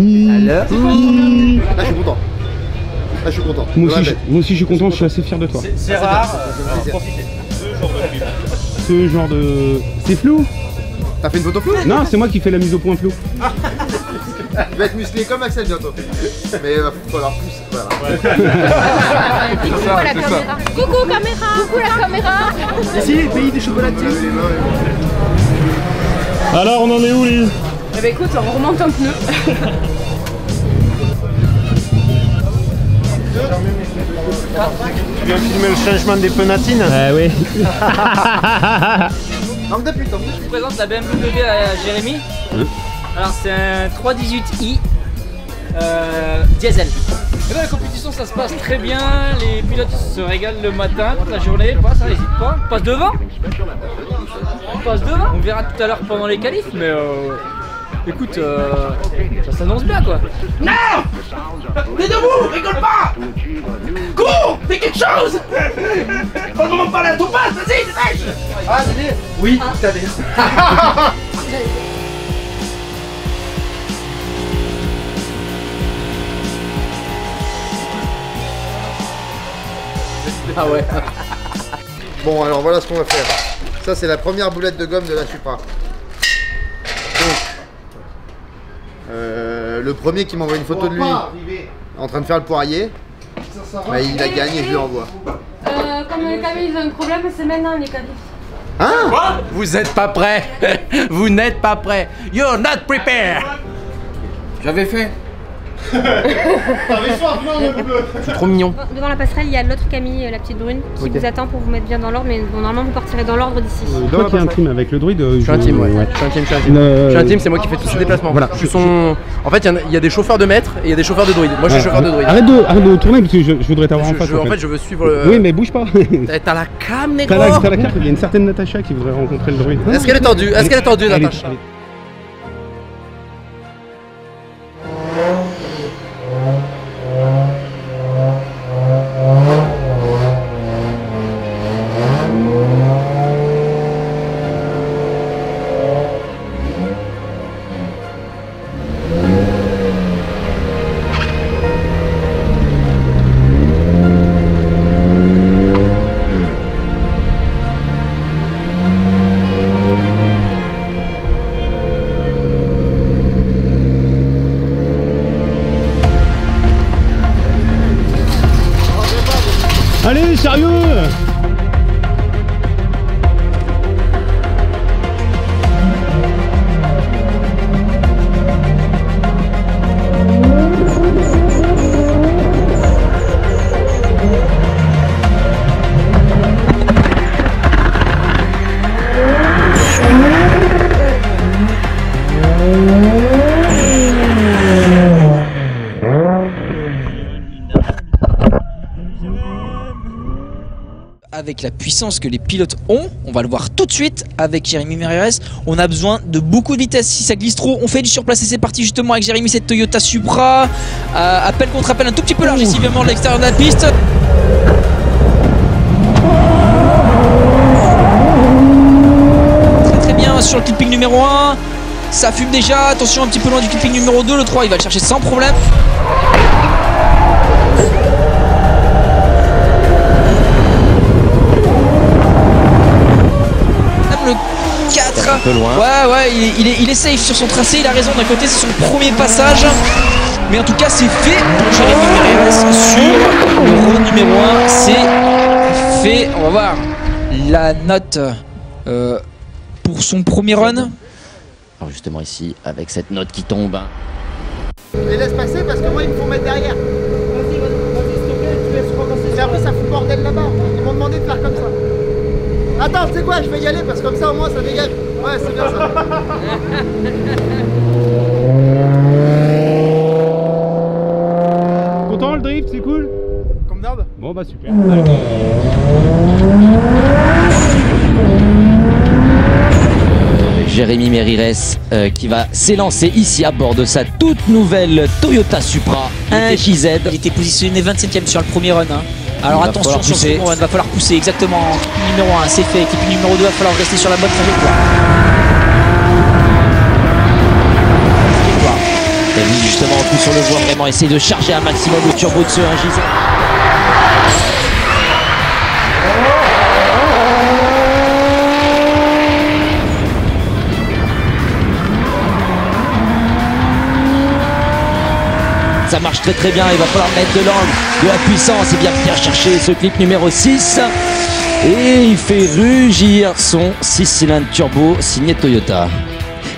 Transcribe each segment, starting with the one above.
Là, je suis content. Là, je suis content. Moi aussi, je suis content, je suis assez fier de toi. C'est rare, profitez. Ce genre de... C'est flou? T'as fait une photo floue? Non, c'est moi qui fais la mise au point flou. Tu vas être musclé comme Axel bientôt. Mais il va falloir pousser. Voilà. Coucou la caméra. Coucou caméra. Coucou la caméra. Ici, les pays des chocolatiers. Alors, on en est où, Lise? Eh ben écoute, on remonte un pneu. Tu viens filmer le changement des pneumatiques? Oui. Donc depuis, Je vous présente la BMW à Jérémy. Alors c'est un 318i diesel. Et là, la compétition ça se passe très bien, les pilotes se régalent le matin, toute la journée, ça n'hésite pas. On passe devant. On verra tout à l'heure pendant les qualifs, mais écoute, ça s'annonce bien quoi. Non! T'es debout, rigole pas! Cours! Fais quelque chose! On ne demande pas la topaz, vas-y, dépêche! Ah, c'est oui, t'as dit. Ah ouais. Bon, alors voilà ce qu'on va faire. Ça, c'est la première boulette de gomme de la Supra. Donc, le premier qui m'envoie une photo de lui en train de faire le poirier, bah, il a gagné, je lui envoie. Comme les camions ils ont un problème, c'est maintenant les qualifs. Hein? Vous êtes pas prêts. Vous n'êtes pas prêts. You're not prepared. J'avais fait. C'est trop mignon. Devant la passerelle, il y a l'autre Camille, la petite brune, qui vous attend pour vous mettre bien dans l'ordre, mais bon, normalement vous partirez dans l'ordre d'ici. Toi qui es intime avec le druide, Je suis intime, ouais. Je suis intime. Je suis intime, c'est moi qui fais tous ces déplacements. Voilà. Je suis son... En fait, il y a des chauffeurs de maître et il y a des chauffeurs de druide. Moi, je suis chauffeur de druide. Arrête de tourner parce que je voudrais t'avoir en face. En fait, je veux suivre le... Oui, mais bouge pas. T'as la cam, négro. T'as la carte, il y a une certaine Natacha qui voudrait rencontrer le druide. Est-ce qu'elle est tendue? Est-ce qu'elle est tendue, Natacha? Allez, sérieux! Avec la puissance que les pilotes ont, on va le voir tout de suite avec Jérémy Mériès, on a besoin de beaucoup de vitesse. Si ça glisse trop, on fait du surplace et c'est parti justement avec Jérémy, cette Toyota Supra. Appel contre appel un tout petit peu large ici, vraiment de l'extérieur de la piste. Très bien sur le clipping numéro 1. Ça fume déjà, attention un petit peu loin du clipping numéro 2, le 3 il va le chercher sans problème. Le 4, un peu loin. Ouais, il est safe sur son tracé, il a raison, d'un côté c'est son premier passage. Mais en tout cas c'est fait pour Jérémy Mériès sur le run numéro 1, c'est fait. On va voir la note pour son premier run. Alors justement ici, avec cette note qui tombe. Les laisse passer parce que moi ils me font mettre derrière. Vas-y, s'il te plaît, tu laisses recommencer. Et après ça fout le bordel là-bas. Ils m'ont demandé de faire comme ça. Attends, tu sais quoi, je vais y aller parce que comme ça au moins ça dégage. Ouais, c'est bien ça. Content le drift, c'est cool? Comme d'hab. Bon bah super. Jérémy Mériès qui va s'élancer ici à bord de sa toute nouvelle Toyota Supra 1JZ. Il était positionné 27ème sur le premier run. Alors attention sur ce second run, va falloir pousser exactement. Clipping numéro 1, c'est fait. Clipping numéro 2, va falloir rester sur la bonne trajectoire. Et Oui, justement, en plus on le voit vraiment essayer de charger un maximum le turbo de ce 1J. Ça marche très très bien, il va falloir mettre de l'angle, de la puissance et bien chercher ce clip numéro 6. Et il fait rugir son 6 cylindres turbo signé Toyota.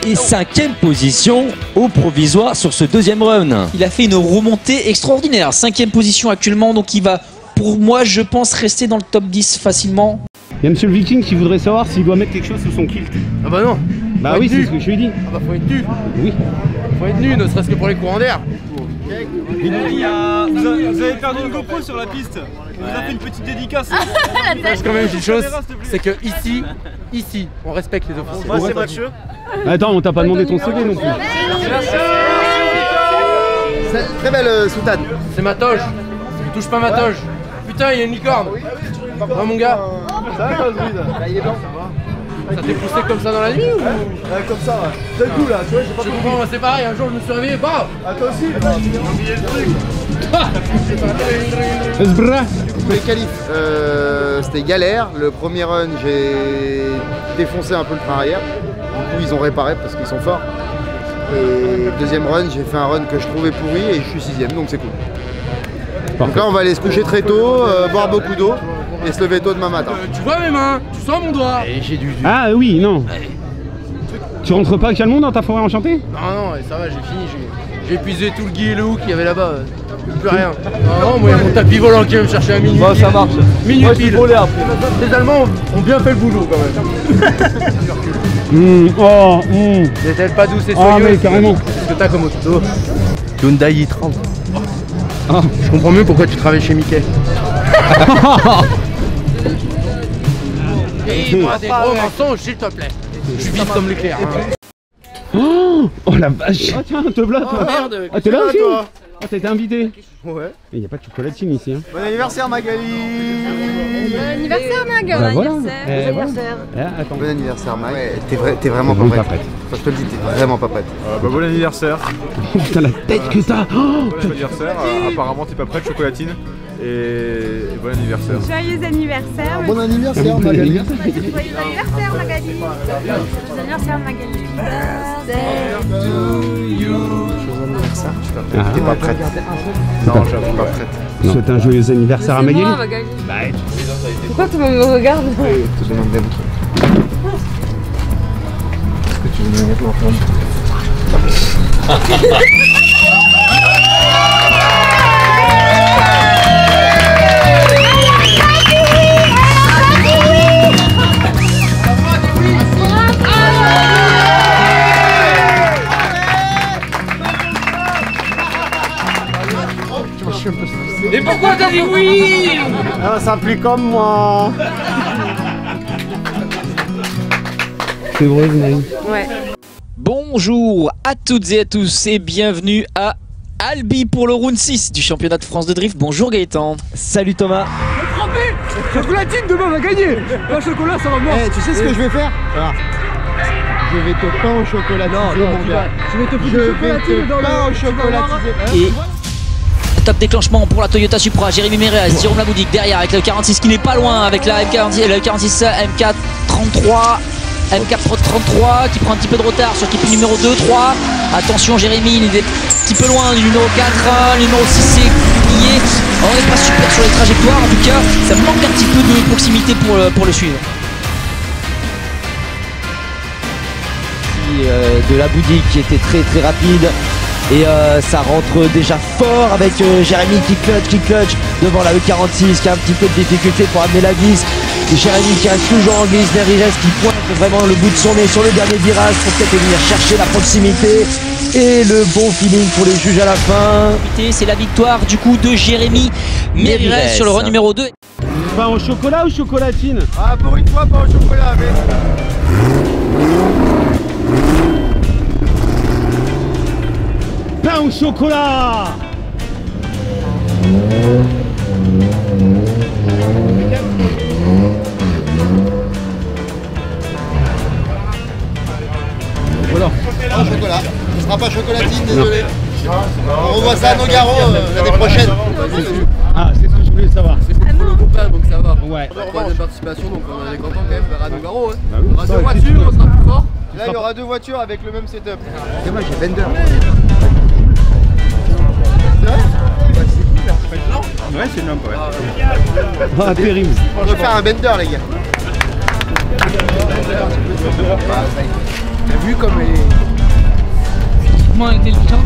Et 5e position au provisoire sur ce deuxième run. Il a fait une remontée extraordinaire. 5e position actuellement, donc il va, pour moi, je pense, rester dans le top 10 facilement. Il y a monsieur le Viking qui voudrait savoir s'il doit mettre quelque chose sous son kilt. Ah bah non. Bah oui, c'est ce que je lui ai dit. Ah bah faut être nu. Oui. Faut être nu, ne serait-ce que pour les courants d'air. Vous avez perdu une GoPro sur la piste. On vous a fait une petite dédicace. Sache quand même une chose, c'est que ici, on respecte les officiers. Moi c'est Mathieu. Attends, on t'a pas demandé ton CV non plus. Très belle soutane. C'est ma toge. Tu touches pas ma toge. Putain, il y a une licorne. Ah mon gars. Ça va quoi, Druide? Il est blanc. Ça t'est poussé comme ça dans la nuit ou Comme ça, ouais. D'un coup là, tu vois, j'ai pas Je comprends, moi c'est pareil, un jour je me suis réveillé, bam. Ah, toi aussi? J'ai oublié le truc. Les qualifs, c'était galère. Le premier run, j'ai défoncé un peu le frein arrière. Du coup, ils ont réparé parce qu'ils sont forts. Et le deuxième run, j'ai fait un run que je trouvais pourri et je suis 6ème, donc c'est cool. Donc là, on va aller se coucher très tôt, boire beaucoup d'eau et se lever tôt demain matin. Tu vois mes mains, tu sens mon doigt. Et j'ai du. Ah oui, non. Tu rentres pas calmement dans ta forêt enchantée? Non, ça va, j'ai fini. J'ai épuisé tout le gui et le hou qu'il y avait là-bas. Plus rien. Non, moi, il y a mon tapis volant qui va me chercher à minuit. Bah, ça marche. Minuit Moi, pile. Les Allemands ont bien fait le boulot quand même. N'est-elle pas douce et Ah soyeuse? mais carrément. Qu'est-ce que t'as comme auto? Hyundai i30. Ah, je comprends mieux pourquoi tu travailles chez Mickey. Dis-moi des gros mensonges, s'il te plaît. Je suis vite comme l'éclair. Oh la vache. Ah tiens, te bloque. Oh merde. Ah t'es là aussi? toi? Ah t'as été invité? Ouais. Il n'y a pas de chocolatine ici. Hein. Bon anniversaire Magali. Bon anniversaire, Mag. Bah, voilà. Bon anniversaire. Attends. Bon anniversaire Mag. Ouais, t'es vraiment Bon, pas pas prête. prête. Enfin, je te le dis, t'es vraiment pas prête. Bah bon anniversaire. Oh putain la tête que t'as. Oh, Bon anniversaire. Apparemment t'es pas prête, chocolatine. Et bon anniversaire. Joyeux anniversaire. Bon anniversaire Magali. Joyeux anniversaire, Magali. Joyeux anniversaire, Magali. T'es pas prête. Non, je suis pas prête. Souhaite un joyeux anniversaire à Magali. Bah, pourquoi tout le monde me regarde? Je te demande des trucs. Est-ce que tu veux me mettre l'enfant? Et pourquoi t'as dit oui? Ah, ça plie comme moi. C'est vrai, Magali. Ouais. Bonjour à toutes et à tous et bienvenue à Albi pour le round 6 du championnat de France de drift. Bonjour Gaëtan. Salut Thomas. Chocolatine demain on va gagner. Un chocolat ça va mort. Tu sais ce que je vais faire? Je vais te pain au chocolatiser mon gars. Je vais te pain au chocolatiser. Et top déclenchement pour la Toyota Supra, Jérémy Mérez, Jérôme Laboudic derrière avec le 46 qui n'est pas loin avec la M46, le 46 MK33. MK33 qui prend un petit peu de retard sur l'équipe numéro 2, 3. Attention Jérémy, il est un petit peu loin du numéro 4, le numéro 6 c'est publié. On n'est pas super sur les trajectoires, en tout cas ça manque un petit peu de proximité pour le suivre. De Laboudic qui était très très rapide. Et ça rentre déjà fort avec Jérémy qui clutch devant la E46 qui a un petit peu de difficulté pour amener la vis. Et Jérémy qui reste toujours en glisse, Mérez qui pointe vraiment le bout de son nez sur le dernier virage pour peut-être venir chercher la proximité. Et le bon feeling pour les juges à la fin. C'est la victoire du coup de Jérémy Mérez sur le run numéro 2. Pain au chocolat ou chocolatine? Ah pour une fois pas au chocolat mais... Pain au chocolat. Voilà. Pas au chocolat. Ce sera pas chocolatine, désolé. On revoit ça à Nogaro l'année prochaine. Ah, c'est ce que je voulais savoir. C'est pour le groupe donc ça va. Ouais. Troisième participation, donc on est content quand même vers Nogaro. Bah oui. On aura 2 voitures, on sera plus fort. Là, il y aura 2 voitures avec le même setup. Et moi, j'ai Bender. C'est vrai? Ouais, c'est une lampe, ouais. Ah, terrible. On va faire un Bender, les gars. T'as vu comme elle est... Moins intelligent.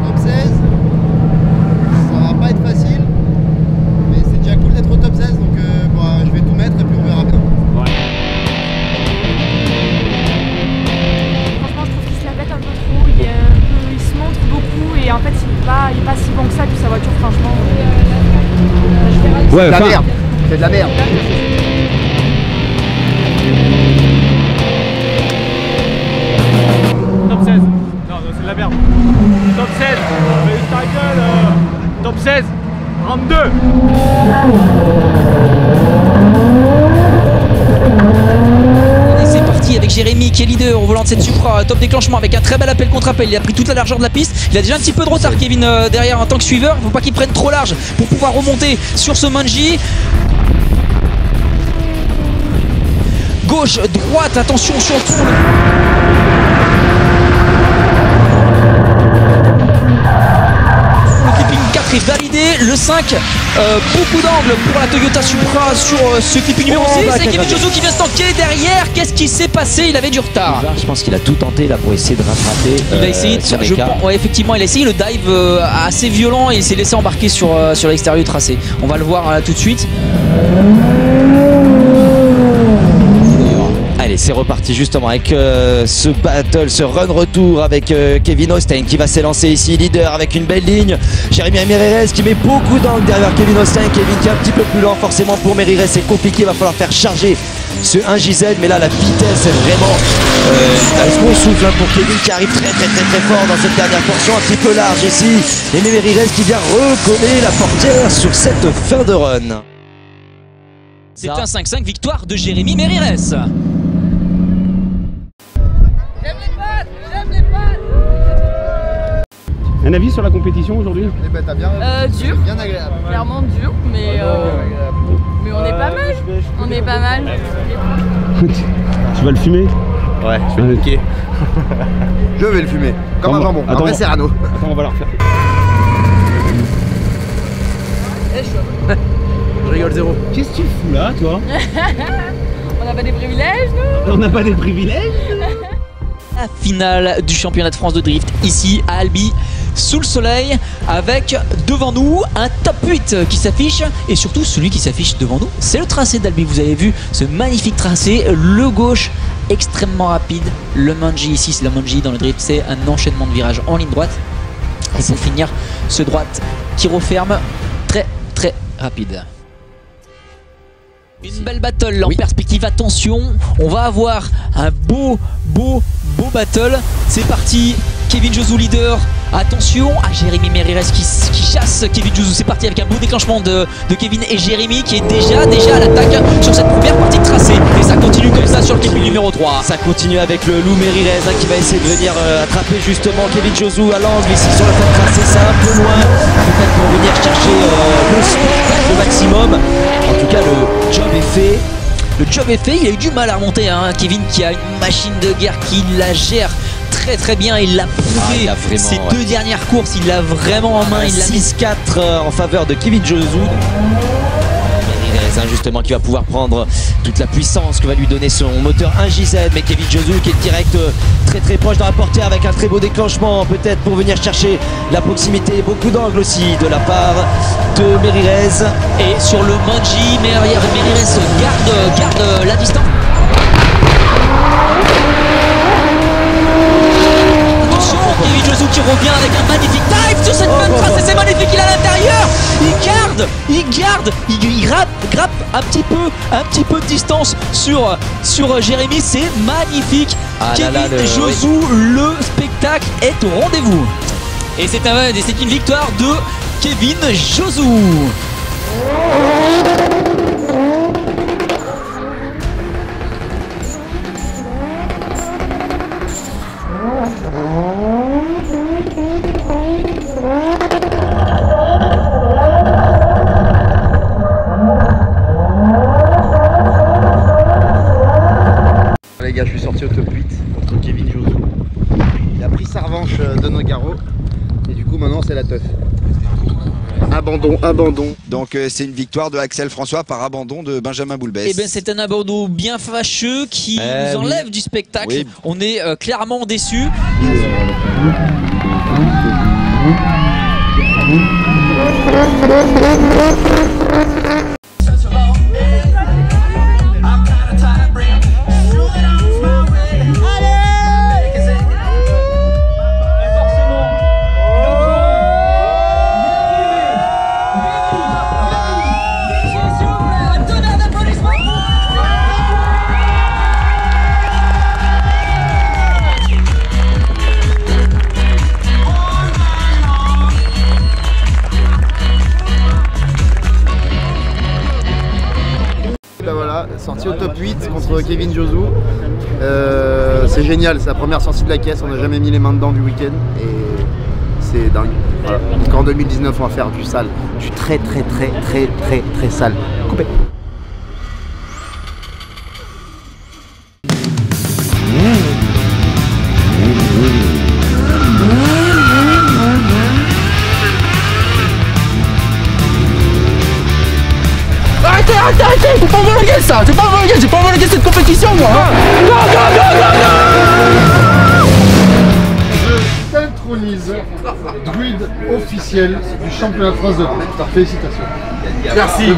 Top 16. Ça va pas être facile. Mais c'est déjà cool d'être au top 16. Donc je vais tout mettre et puis on verra bien. Franchement, je trouve qu'il se la pète un peu trop. Il se montre beaucoup et en fait, il est pas si bon que ça. Puis sa voiture, franchement. Ouais, C'est de la merde. C'est de la merde. Top 16. Non, c'est de la merde. Top 16. Mais ta gueule. Top 16. 32. C'est parti avec Jérémy qui est leader au volant de cette Supra, top déclenchement avec un très bel appel contre appel. Il a pris toute la largeur de la piste, il a déjà un petit peu de retard Kevin derrière en tant que suiveur. Il ne faut pas qu'il prenne trop large pour pouvoir remonter sur ce Manji. Gauche, droite, attention sur le tour. Le clipping 4 est validé, le 5, beaucoup d'angles pour la Toyota Supra sur ce clipping numéro 6. C'est Kevin Josu qui vient se tanker derrière. Qu'est-ce qui s'est passé? Il avait du retard. Je pense qu'il a tout tenté là pour essayer de rattraper. Il a essayé, ouais, effectivement, il a essayé le dive assez violent et il s'est laissé embarquer sur l'extérieur du tracé. On va le voir tout de suite. Allez, c'est reparti justement avec ce battle, ce run retour avec Kevin Osteen qui va s'élancer ici, leader avec une belle ligne. Jérémy Mérires qui met beaucoup d'angles derrière Kevin Osteen. Kevin qui est un petit peu plus lent, forcément pour Mérires c'est compliqué, il va falloir faire charger ce 1JZ, mais là la vitesse est vraiment un second souffle pour Kevin qui arrive très fort dans cette dernière portion, un petit peu large ici. Et Mérires qui vient recoller la portière sur cette fin de run. C'est un 5-5 victoire de Jérémy Mérires. Un avis sur la compétition aujourd'hui? Eh ben, t'as bien Dur. Bien agréable. Clairement dur, mais on est pas mal. On est pas mal. Tu vas le fumer? Ouais, je vais le niquer. Je vais le fumer. Comme un jambon. Un vrai Serrano. Attends, on va la refaire. Je rigole zéro. Qu'est-ce que tu fous là, toi? On n'a pas des privilèges, nous? On n'a pas des privilèges? La finale du championnat de France de drift ici à Albi sous le soleil avec devant nous un top 8 qui s'affiche et surtout celui qui s'affiche devant nous c'est le tracé d'Albi. Vous avez vu ce magnifique tracé, le gauche extrêmement rapide, le Manji ici, c'est le Manji dans le drift, c'est un enchaînement de virages en ligne droite et pour finir ce droite qui referme très rapide. Une belle battle en perspective, attention, on va avoir un beau battle. C'est parti, Kevin Josu leader, attention à Jérémy Mérires qui chasse Kevin Josu. C'est parti avec un beau déclenchement de Kevin et Jérémy qui est déjà à l'attaque sur cette première partie de tracé. Et ça continue comme ça sur le clipping numéro 3. Ça continue avec le loup Mérires qui va essayer de venir attraper justement Kevin Josu à l'angle ici sur la fin de tracé. C'est un peu loin, peut-être pour venir chercher le spectacle maximum. En tout cas, le job est fait. Le job est fait, il a eu du mal à remonter, hein. Kevin qui a une machine de guerre qui la gère très bien, il l'a prouvé. Ces deux dernières courses, il l'a vraiment en main. Il l'a 6-4 en faveur de Kevin Josu. Justement qui va pouvoir prendre toute la puissance que va lui donner son moteur 1JZ, mais Kevin Josu qui est direct très proche dans la portière avec un très beau déclenchement peut-être pour venir chercher la proximité, beaucoup d'angles aussi de la part de Mérires. Et sur le Manji, Mérires garde la distance. Attention, Kevin Josu qui revient avec un magnifique dive sur cette bonne trace et c'est magnifique, il est à l'intérieur, il grappe un petit peu de distance sur Jérémy, c'est magnifique. Kevin Josu, le spectacle est au rendez-vous. Et c'est une victoire de Kevin Josou. Les gars, je suis sorti au top 8 contre Kevin Josou. Il a pris sa revanche de Nogaro et du coup maintenant c'est la teuf. Abandon. Donc c'est une victoire de Axel François par abandon de Benjamin Boulbès. Eh bien c'est un abandon bien fâcheux qui nous enlève du spectacle. Oui. On est clairement déçus. Voilà, sorti au top 8 contre Kevin Josou. C'est génial, c'est la première sortie de la caisse, on n'a jamais mis les mains dedans du week-end et c'est dingue. Voilà. Donc en 2019 on va faire du sale, du très sale. Coupé. Arrêtez, c'est pas homologué ça, c'est pas homologué, j'ai pas homologué cette compétition moi. Je t'intronise druide officiel du championnat de France de drift. Félicitations. Merci.